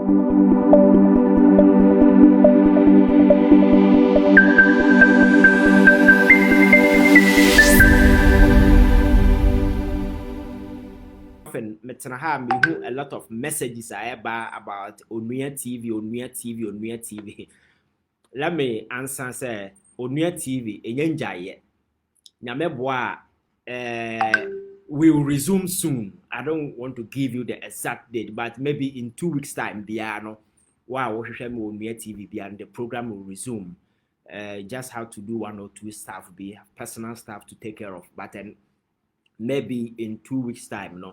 A lot of messages about Onua TV. Let me answer say Onua TV enyenjaye. Nyameboa will resume soon. I don't want to give you the exact date, but maybe in 2 weeks time biano. Wow, Onua TV and the program will resume. Just have to do 1 or 2 staff, be personal staff to take care of, but then maybe in 2 weeks time,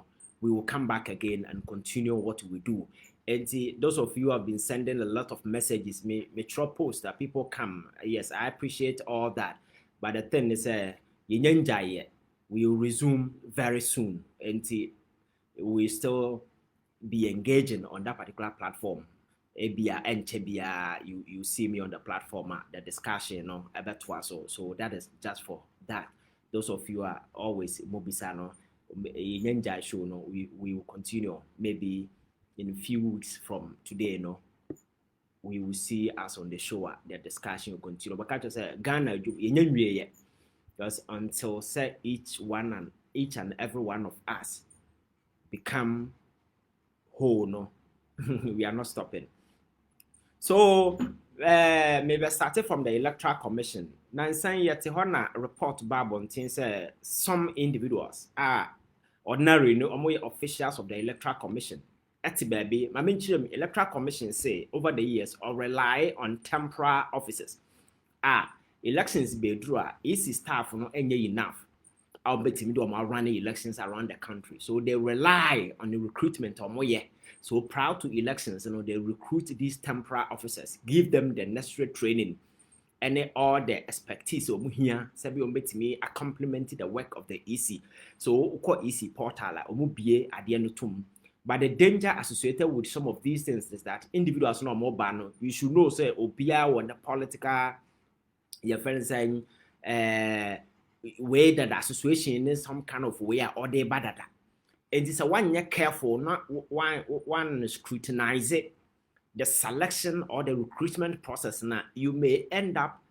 we will come back again and continue what we do. And see, those of you who have been sending a lot of messages, me try post that people come. Yes, I appreciate all that. But the thing is, we will resume very soon. And see, we still be engaging on that particular platform. ABA and Chebia, you see me on the platform, the discussion, so that is just for that. Those of you are always Mobisano. Show, we will continue. Maybe in a few weeks from today, we will see us on the show. The discussion will continue. But can't say Ghana, because until say each and every one of us become whole, we are not stopping. So maybe started from the Electoral Commission. Now, yet report Babon say some individuals are ordinary officials of the Electoral Commission. Baby, Electoral Commission say over the years or rely on temporary officers. Elections be draw easy staff no enough. I'll bet me do running elections around the country. So they rely on the recruitment of more. So proud to elections, they recruit these temporary officers, give them the necessary training and all the expertise here. Me complement the work of the EC. So EC portal at the end of. But the danger associated with some of these things is that individuals no more ban. You should know say Obia when the political your friends saying way that the association is some kind of way or they bad. It is a one year careful, not one scrutinize it, the selection or the recruitment process. Now you may end up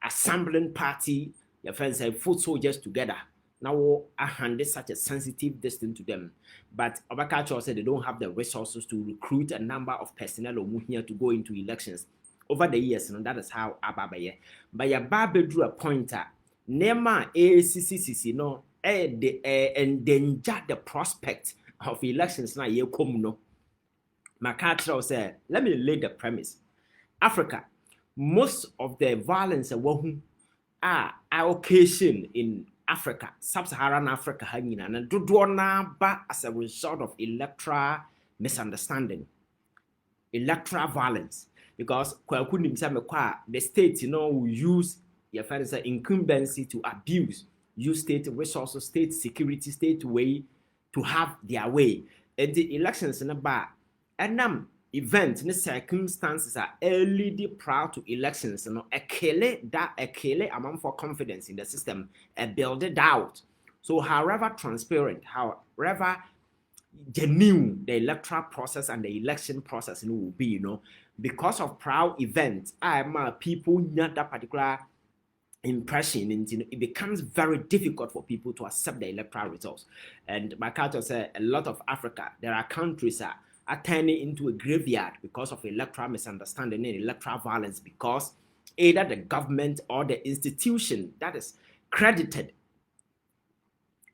assembling party, your friends say foot soldiers together. Now I handed such a sensitive distance to them. But Obakacho said they don't have the resources to recruit a number of personnel or here to go into elections. Over the years, that is how Ababaye. But your Babe drew a pointer. Nema ACCC endanger the prospect of elections now ye come no. McCarthy said, let me lay the premise. Africa, most of the violence are occasion in Africa, sub-Saharan Africa, and as a result of electoral misunderstanding, electoral violence. Because the state, will use your friends incumbency to abuse, use state resources, state security, state way to have their way. And the elections in the bar, and events and circumstances are early prior to elections, a kele amount for confidence in the system, and build it out. So, however transparent, however genuine the electoral process and the election process will be, because of proud events, people not that particular impression, and it becomes very difficult for people to accept the electoral results. And MacArthur said a lot of Africa, there are countries are turning into a graveyard because of electoral misunderstanding and electoral violence, because either the government or the institution that is credited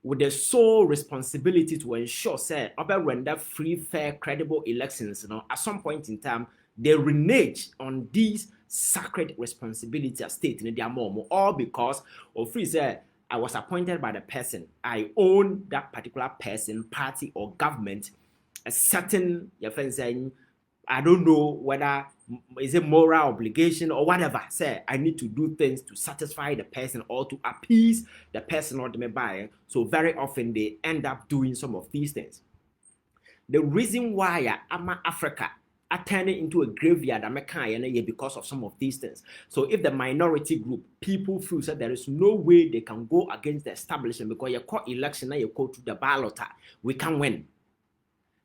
with the sole responsibility to ensure say render free, fair, credible elections, at some point in time they renege on these sacred responsibility as state in their mom, all because of free say I was appointed by the person, I own that particular person, party or government, a certain your friend saying I don't know whether is a moral obligation or whatever. Say I need to do things to satisfy the person or to appease the person or the buyer. So very often they end up doing some of these things. The reason why Africa are turning into a graveyard because of some of these things. So if the minority group, people feel that there is no way they can go against the establishment because you call election now you go to the ballot, we can win.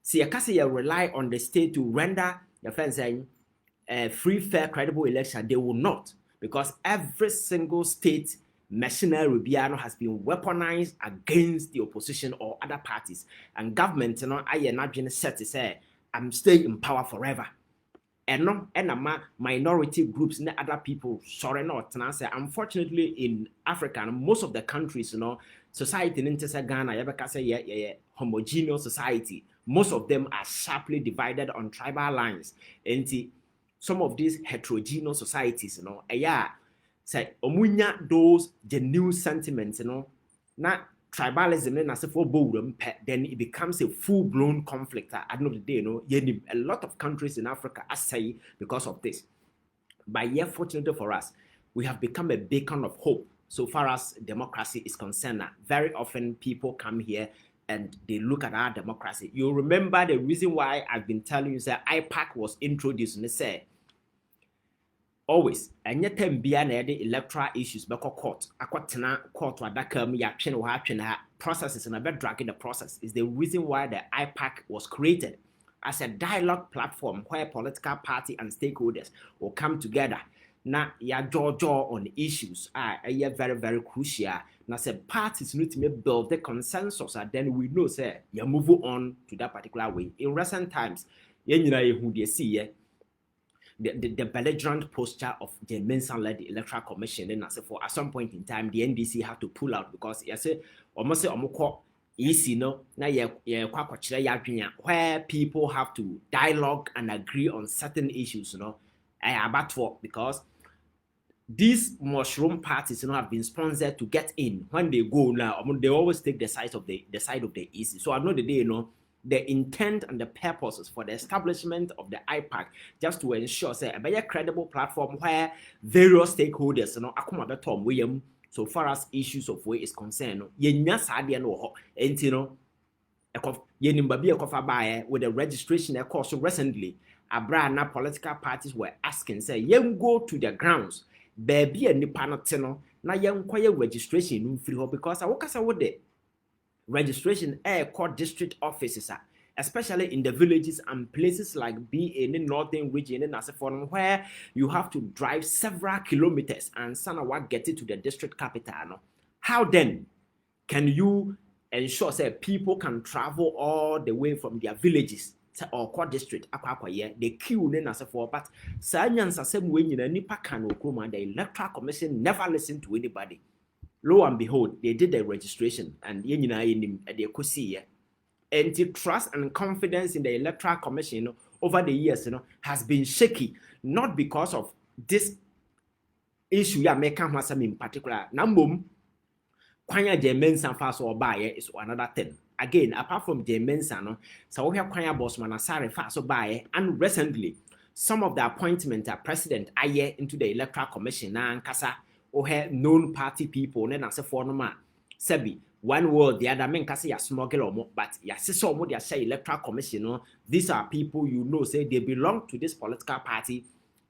See, you rely on the state to render the fence saying free, fair, credible election, they will not, because every single state machinery biano has been weaponized against the opposition or other parties, and government, I not been set to say I'm staying in power forever. And no, and minority groups and other people, sorry, not. And I say, unfortunately, in Africa, and most of the countries, society in Ghana, you say, yeah, homogeneous society. Most of them are sharply divided on tribal lines. And some of these heterogeneous societies, say, omunya those genuine sentiments, not tribalism, then it becomes a full-blown conflict. At the end of the day, a lot of countries in Africa are saying because of this. But yet, fortunately for us, we have become a beacon of hope so far as democracy is concerned. Very often people come here and they look at our democracy. You remember the reason why I've been telling you that IPAC was introduced, and they say, always, and yet be an electoral issues, but court, court, processes and about dragging the process is the reason why the IPAC was created as a dialogue platform where political party and stakeholders will come together. Now, jaw on issues are very, very crucial. Now, say parties need to build the consensus, and then we know, say, you move on to that particular way. In recent times, you see, the belligerent posture of the Mensah-led Electoral Commission, and as for at some point in time, the NDC had to pull out because you say almost easy where people have to dialogue and agree on certain issues, because these mushroom parties have been sponsored to get in. When they go now, they always take the side of the EC. So I know the day, the intent and the purposes for the establishment of the IPAC just to ensure say a very credible platform where various stakeholders so far as issues of way is concerned with the registration course. So recently Abrana political parties were asking say go to the grounds baby and nipanotino na registration because I work with the registration court district offices, especially in the villages and places like in the northern region in Asafon, where you have to drive several kilometers and Sanawa get it to the district capital. How then can you ensure that people can travel all the way from their villages or court district? They queue in Asafon, but Sanyans are same way in a nipa can the Electoral Commission never listened to anybody. Lo and behold, they did the registration and they could see and trust and confidence in the Electoral Commission over the years has been shaky, not because of this issue in particular. Nambum Kwanya Jemensa fast or buy is another thing. Again, apart from Jemensa, so we have Kwanya Bossman Asare fast or buy, and recently some of the appointment president aye into the Electoral Commission and Kasa or have known party people, and as a former Sebi, one word, the other men can say a smuggle or more, but yes, so what they say Electoral Commission, these are people say they belong to this political party,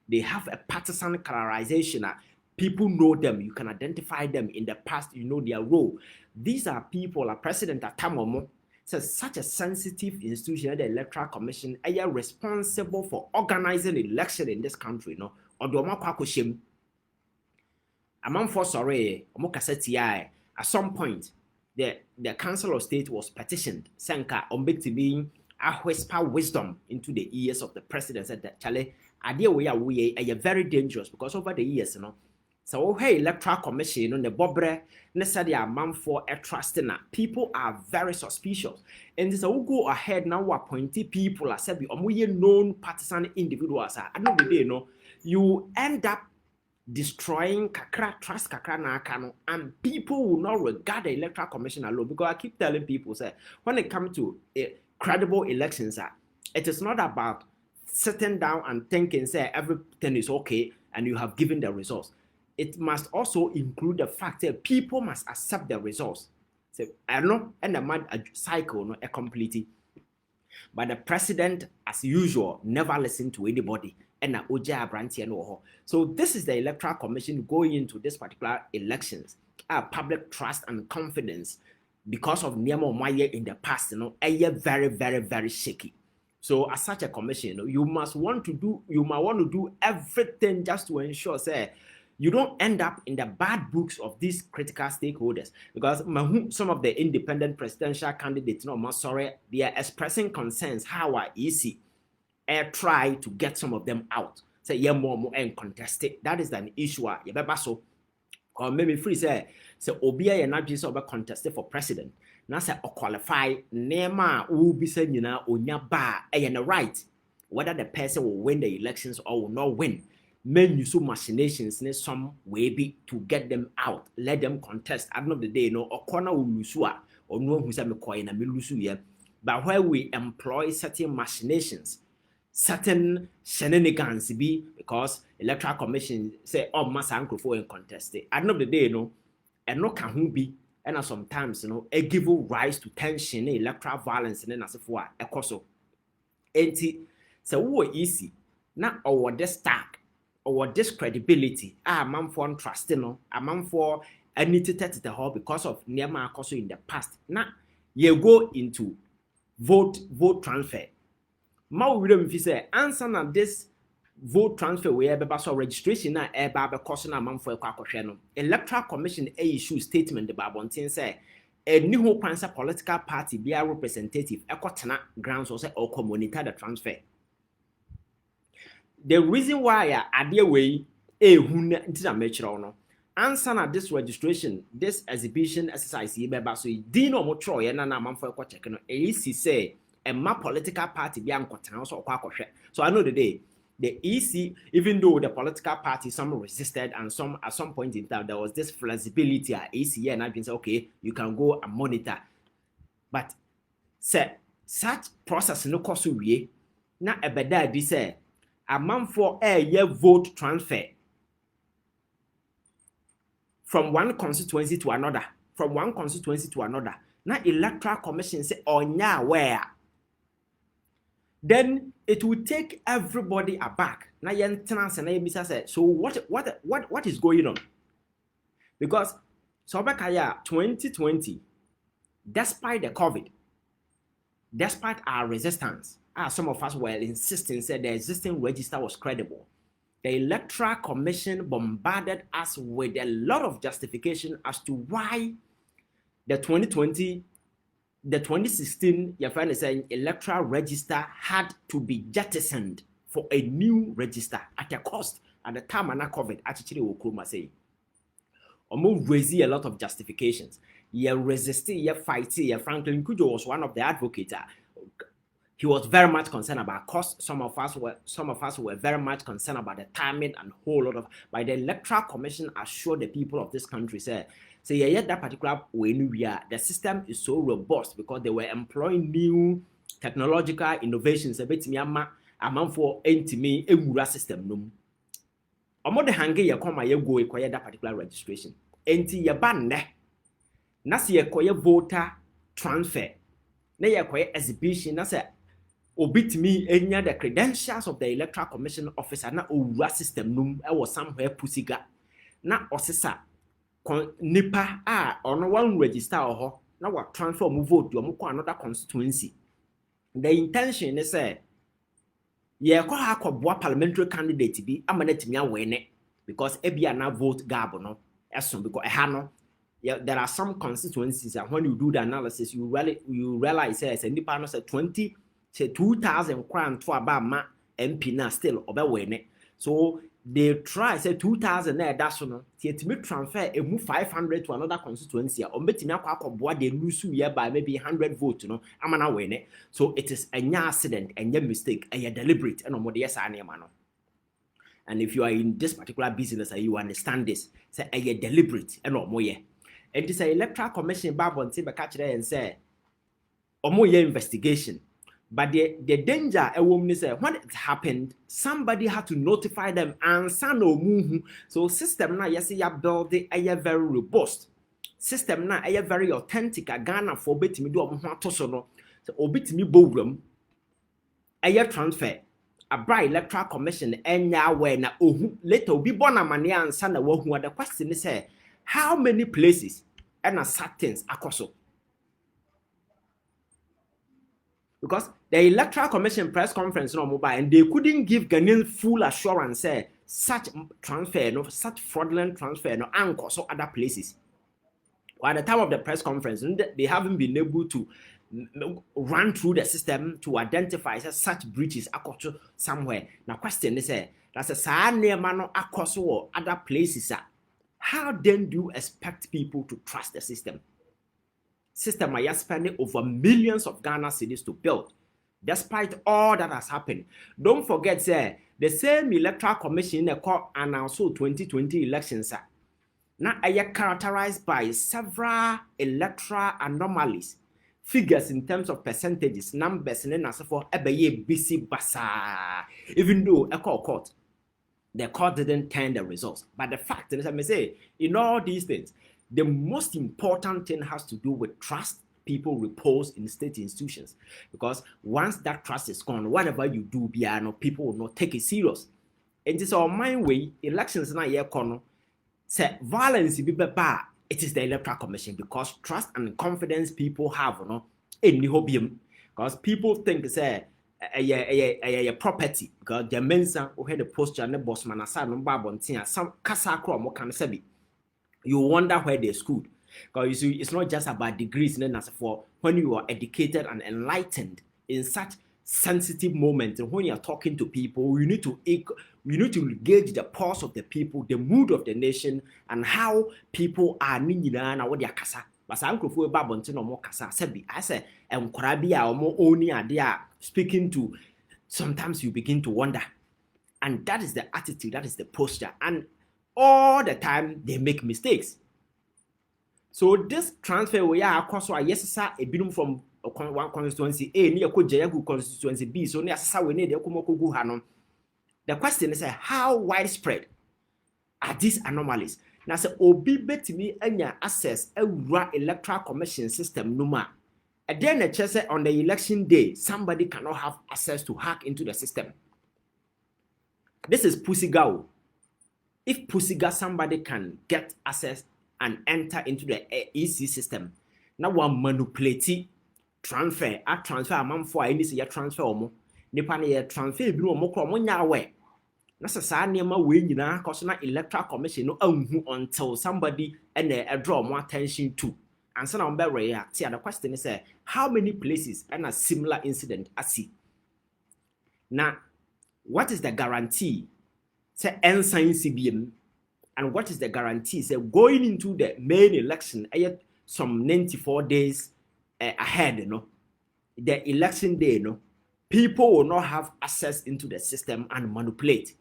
they have a partisan colorization. People know them, you can identify them in the past, their role. These are people, a president at Tamomo says such a sensitive institution, the Electoral Commission, are responsible for organizing election in this country, or do shame. Among for sorry, at some point, the Council of State was petitioned, Sanka, to being a whisper wisdom into the ears of the president. Said that Charlie, idea we are very dangerous because over the years, so hey, Electoral Commission, the Bobre, necessarily a man for a trusting. People are very suspicious, and this will go ahead now. Appointed people are said, known partisan individuals. I know the day, you end up destroying trust and people will not regard the Electoral Commission alone, because I keep telling people say when it comes to credible elections, it is not about sitting down and thinking say everything is okay and you have given the results. It must also include the fact that people must accept the results. So I know and the mad cycle a completely, but the president as usual never listened to anybody. So this is the Electoral Commission going into this particular elections. Public trust and confidence because of Niamo Maya in the past, very, very, very shaky. So as such a commission, you might want to do everything just to ensure say you don't end up in the bad books of these critical stakeholders. Because some of the independent presidential candidates, they are expressing concerns how are easy try to get some of them out. Say yeah more and contest it. That is an issue. So or maybe free say obia ye not just about contested for president. Now say or qualify nema will be saying onya ba and right whether the person will win the elections or will not win. Men use machinations in some way be to get them out, let them contest. At the end of the day, no or corner will lose or no who's a coin and lose. But where we employ certain machinations, certain shenanigans be because electoral commission say oh massa uncle for contest it. At the end of the day, no, and no can be and sometimes a give rise to tension, electoral violence, and then as if what a coso. So we easy not our this stack or this credibility. Man for trust, a man for anything to the whole because of near my coso in the past. Now you go into vote transfer. Now we don't say answer na this vote transfer where be so registration na e ba be cost na man for akwa no. Electoral Commission issue statement the babontin say any who pansa political party be a representative ekotena grounds or say or monitor the transfer. The reason why ade way hu na metro no answer na this registration, this exhibition exercise ye be ba so din no mo tro ye na man for akwa check no EC say and my political party be so I know the EC, even though the political party some resisted and some at some point in time there was this flexibility at EC and I've been say okay you can go and monitor, but say such process no cost we na ebeda di say a man for a year vote transfer from one constituency to another, na Electoral Commission say onya where. Then it will take everybody aback. Now so what is going on? Because Sobekaya 2020, despite the COVID, despite our resistance, some of us were insisting said the existing register was credible. The Electoral Commission bombarded us with a lot of justification as to why the 2016, your friend is saying electoral register had to be jettisoned for a new register at a cost at the time and COVID. Actually, Okruma say, raise a lot of justifications. You resisted, you fighting. Franklin Kujo was one of the advocates. He was very much concerned about cost. Some of us were very much concerned about the timing and whole lot of. But the Electoral Commission assured the people of this country say that particular way the system is so robust because they were employing new technological innovations. A bit me amount for entime ewura system no. Omo de hange ye koma ye go ekoye that particular registration. Enti ye ban ne. Na se ye koye voter transfer. Na ye koye exhibition na se obitimi enya the credentials of the Electoral Commission officer na owura system no e was somewhere pusiga. Na osisa nipa ono one register oho na wa transfer mu vote yo mu another constituency. The intention is say ye ko ha ko boa parliamentary candidate bi amanatimi awene because ebia na vote gap no eson because no there are some constituencies and when you do the analysis you realize say nipa no say 2000 kwan to aba ma MP na still obewene. So they try say 2000 na that's no tietimi transfer emu 500 to another constituency or betimi akwa they lose here by maybe 100 votes no amana wene. So it is a accident and a mistake and deliberate and omode yes anema no. And if you are in this particular business and you understand this say a deliberate and omoye and this Electoral Commission babon ti be catch there and say omoye investigation. But the danger is when it happened, somebody had to notify them and so system na yes ya build a very robust system na a very authentic Ghana for betimi do omo to so no so obitimi bowram a transfer a bright Electoral Commission enya where na ohu later obi born amane ansa na wahu. The question is how many places and certain akoso. Because The Electoral Commission press conference no mobile, and they couldn't give Ghanaians full assurance say such transfer, no, such fraudulent transfer, no, and so other places. At the time of the press conference, they haven't been able to run through the system to identify such breaches occur somewhere. Now, question is, that's a sad name across other places. How then do you expect people to trust the system? System are spending over millions of Ghana cedis to build. Despite all that has happened, don't forget, the same Electoral Commission announced 2020 elections. Now, I are characterized by several electoral anomalies, figures in terms of percentages, numbers, and then as for BC Basa. Even though the court didn't turn the results. But the fact is, I may say, in all these things, the most important thing has to do with trust people repose in state institutions. Because once that trust is gone, whatever you do, people will not take it serious. And it's our mind way, elections na year corner. Say violence be bad, it is the Electoral Commission, because trust and confidence people have in the hobium. Because people think say a property, because the mensa who had the posture and the boss man aside no babontia some kasa kro mo kan sabi. You wonder where they schooled. Because you see, it's not just about degrees, and as for when you are educated and enlightened in such sensitive moments, and when you are talking to people, you need to gauge the pulse of the people, the mood of the nation, and how people are na what their kasa. But some people babontin or more kasa. I say, and korabia or more only they are speaking to. Sometimes you begin to wonder, and that is the attitude, that is the posture, and all the time they make mistakes. So this transfer we are across yes sir a bit from one constituency A near Kojayagu constituency B, so near we need the Hanon. The question is how widespread are these anomalies? Now say obi bet me any access a electoral commission system numa. And then the chase on the election day, somebody cannot have access to hack into the system. This is Pusigao. If Pusiga somebody can get access and enter into the EC system, now one manipulate transfer a man for any say transfer omo nipa na transfer bi no mo kro mo nya we na sasa nema we nyina cause na Electoral Commission no anhu until somebody and draw more attention to. And so now be react. The question is how many places and a similar incident I see. Now, what is the guarantee? Say ensign CBM. And what is the guarantee? Say going into the main election, some 94 days ahead, the election day, people will not have access into the system and manipulate.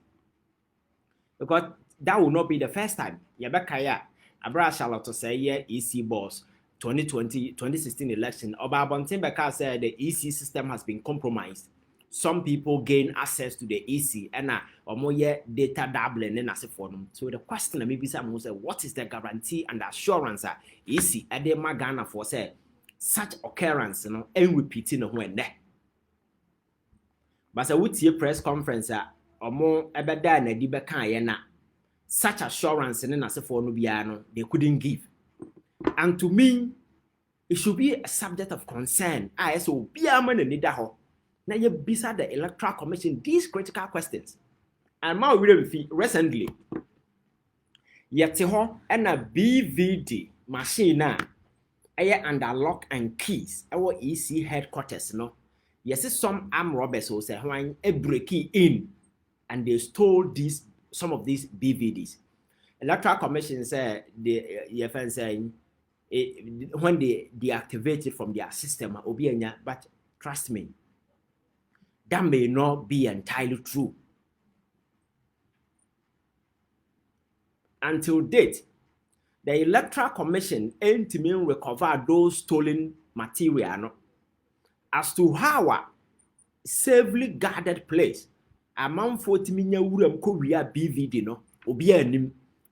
Because that will not be the first time. Yabakaya, Abra Charlotte say, EC boss, 2016 election. Obabontin Beka said the EC system has been compromised. Some people gain access to the EC and more data doubling and as for them. So the question maybe someone say, what is the guarantee and assurance EC at the Magana for say such occurrence and repeating when there? But I would see a press conference or more ebeda na di beka na such assurance and as for no they couldn't give. And to me, it should be a subject of concern. So be a man and ho. Now you beside the Electoral Commission these critical questions. And now we recently yet and a BVD machine under lock and keys our EC headquarters yes some armed robbers who say when a breaking in and they stole some of these BVDs. Electoral Commission said the saying when they deactivate it from their system but trust me, that may not be entirely true. Until date, the Electoral Commission aimed to recover those stolen material as to how a safely guarded place amount 40 million Korea BVD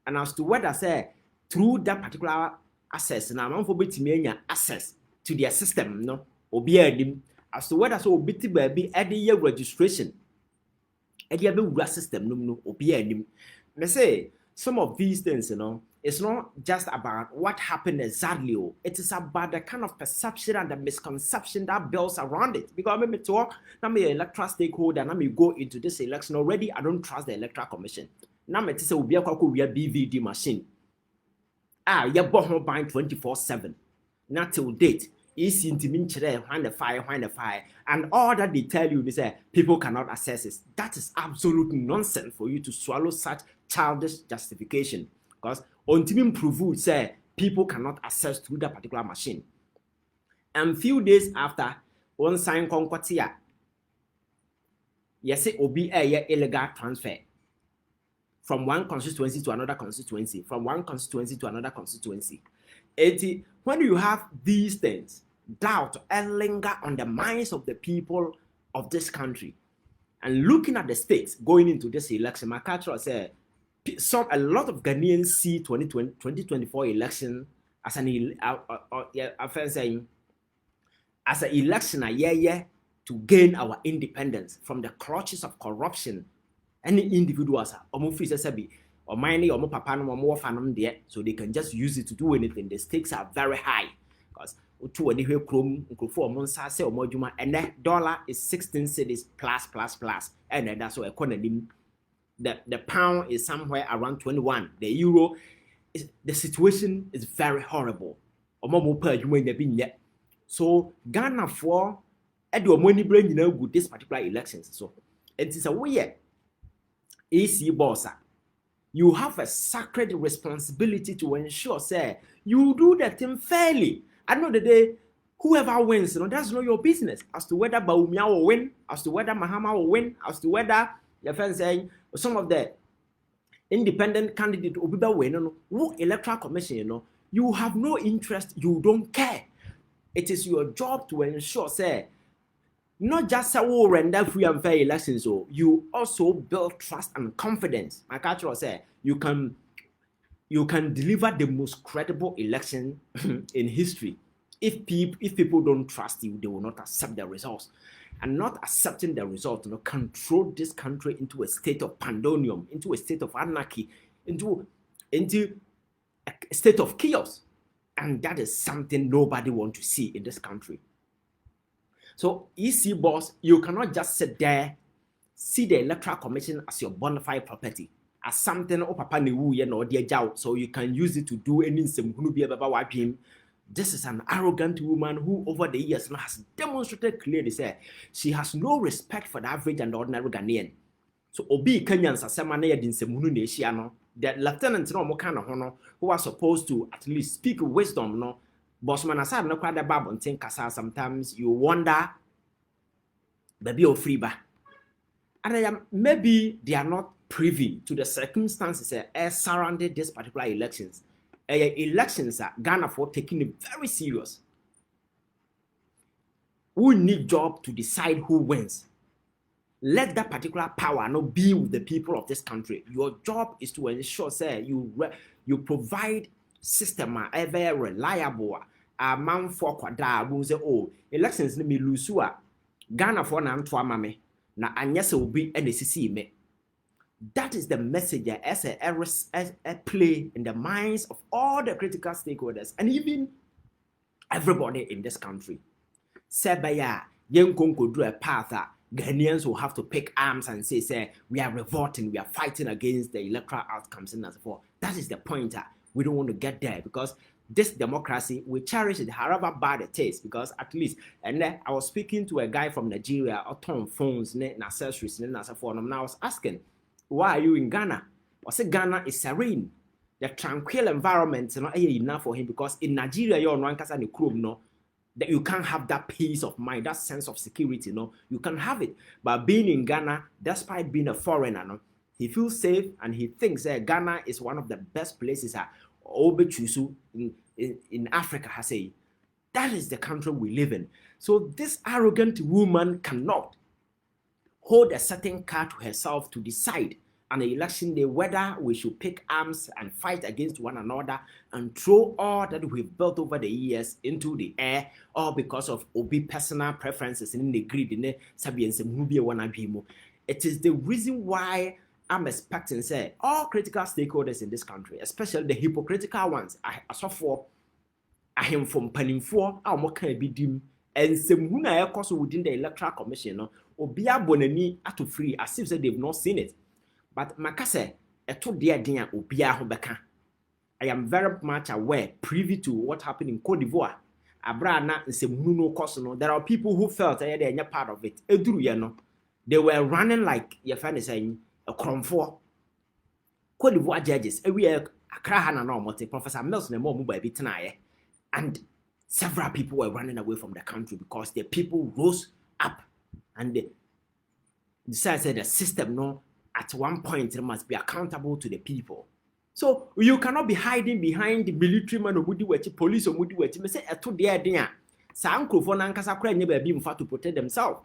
and as to whether say through that particular access and amount for access to their system as to whether so bitty baby at the year registration at the system me say some of these things it's not just about what happened exactly. It is about the kind of perception and the misconception that builds around it. Because I mean, talk, I'm an electoral stakeholder, and I may go into this election already. I don't trust the Electoral Commission. Now, it is a BVD machine. You bought home buying 24/7. Not till date. It's intimate when the fire, and all that they tell you is that people cannot access it. That is absolute nonsense for you to swallow such childish justification. Because until prove say people cannot access to that particular machine. And few days after, one sign concordtia, yes, it will be a illegal transfer from one constituency to another constituency, from one constituency to another constituency. When you have these things, doubt and linger on the minds of the people of this country, and looking at the states going into this election, MacArthur said, a lot of Ghanaians see 2024 election as an as an election a year to gain our independence from the clutches of corruption. Any individuals or mining or papa no there, so they can just use it to do anything. The stakes are very high because and that dollar is 16 cedis plus, and then that's what economy. The pound is somewhere around 21. The euro the situation is very horrible. So Ghana for this particular elections. So it is a way AC boss. You have a sacred responsibility to ensure, say, you do the thing fairly. At the end of the day, whoever wins, that's not your business. As to whether Baumia will win, as to whether Mahama will win, as to whether your friend saying some of the independent candidate will be win, who Electoral Commission, you have no interest, you don't care. It is your job to ensure, say, not just a render free and fair elections, so you also build trust and confidence. My culture say you can deliver the most credible election in history. If people don't trust you, they will not accept the results. And not accepting the result, control this country into a state of pandemonium, into a state of anarchy, into a state of chaos. And that is something nobody wants to see in this country. So, EC boss, you cannot just sit there, see the Electoral Commission as your bona fide property, as something so you can use it to do anything. This is an arrogant woman who, over the years, has demonstrated clearly that she has no respect for the average and ordinary Ghanaian. So, Obi Kenyans the lieutenant who are supposed to at least speak wisdom, Bossman aside no quite the bab and think sometimes you wonder baby or free ba. And maybe they are not privy to the circumstances surrounding this particular elections. Elections are Ghana for taking it very serious. We need job to decide who wins. Let that particular power not be with the people of this country. Your job is to ensure, say, you provide system ever reliable. A man for quadra will say, oh, elections me lose Ghana for na mame na anyese will be NCC me. That is the message as a play in the minds of all the critical stakeholders and even everybody in this country. Sebaya, young Konko do a path Ghanaians will have to pick arms and say, we are revolting, we are fighting against the electoral outcomes and as forth. That is the point. We don't want to get there because this democracy, we cherish it however bad it is, because at least, and then I was speaking to a guy from Nigeria, on phones, accessories, and as forth, and I was asking, why are you in Ghana? I said Ghana is serene. The tranquil environment is not enough for him because in Nigeria, you're on Rankasa and Krum, that you can't have that peace of mind, that sense of security, you can have it. But being in Ghana, despite being a foreigner, he feels safe and he thinks that Ghana is one of the best places in Africa. I say that is the country we live in. So this arrogant woman cannot hold a certain card to herself to decide on the election day whether we should pick arms and fight against one another and throw all that we've built over the years into the air, or because of Obi personal preferences in the greed in the Sabians and Mubia Wanabimo. It is the reason why I'm expecting say all critical stakeholders in this country, especially the hypocritical ones, I saw for him from Panimfor, our Moka Bidim, and some who are also within the Electoral Commission, or be a bonani at free as if they've not seen it. But Makase, a two dear dear, or be a hobeka. I am very much aware, privy to what happened in Cote d'Ivoire. Abrana and some who know Kosono. There are people who felt they are part of it. They were running like your friend is saying a cromfor. Cote d'Ivoire judges, we are a crahana normal, Professor Nelson and more by bitanaye. And several people were running away from the country because the people rose up and they decided the system, no, at one point, it must be accountable to the people. So you cannot be hiding behind the military man or police or say a 2 day. Sanko for Nankasa never be to protect themselves.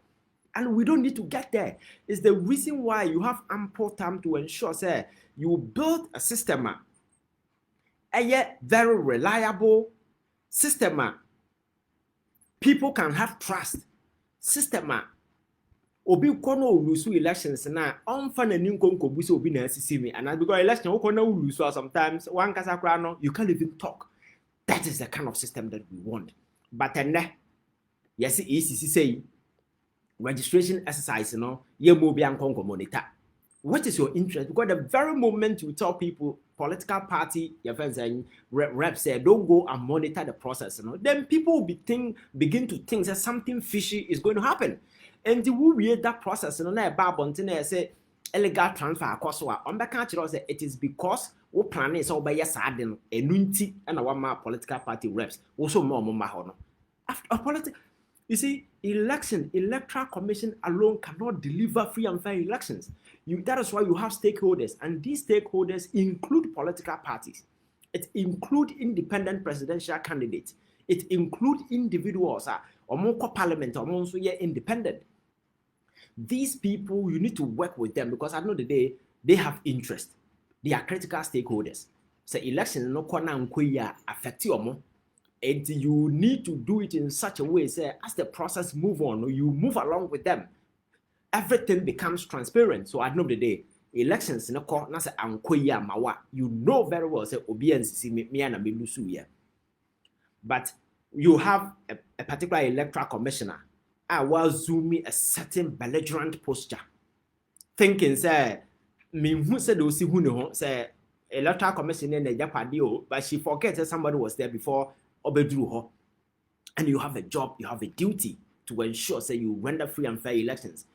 And we don't need to get there. It's the reason why you have ample time to ensure, say, you build a system, a yet very reliable system. People can have trust. System. Obi kono ulusu elections na onfa na ninko buso obi na asisi and because election kono ulusu sometimes one kasa kra no you can't even talk. That is the kind of system that we want. But then yes ECC say registration exercise no ye mo bi ankonko monitor. What is your interest? Because the very moment you tell people political party your friends saying reps say don't go and monitor the process, then people will begin to think that something fishy is going to happen. And the who read that process, na babontin say illegal transfer across wa on back say it is because we plan is all by yes adding a nunti and our political party reps also more no. After politics, you see, electoral commission alone cannot deliver free and fair elections. That is why you have stakeholders, and these stakeholders include political parties. It include independent presidential candidates. It include individuals or more parliament or more so independent. These people, you need to work with them because at the end of the day, they have interest. They are critical stakeholders. So election no corner and affect you more. And you need to do it in such a way, say, as the process move on, you move along with them. Everything becomes transparent. So at the end of the day, elections no corner say ankoya mawa. You know very well say obedience me and me lusu. But you have a particular electoral commissioner was zooming a certain belligerent posture, thinking, say, me who said those who know, say, electoral commissioner in the Japadio, but she forgets that somebody was there before Obedru her. And you have a job, you have a duty to ensure, say, you render free and fair elections.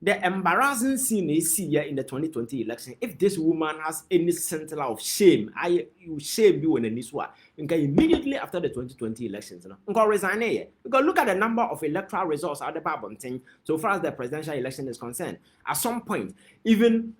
The embarrassing scene is here in the 2020 election. If this woman has any center of shame, you shame you in this one. Okay, immediately after the 2020 elections, resign here. Because look at the number of electoral results at the Babonting so far as the presidential election is concerned. At some point, even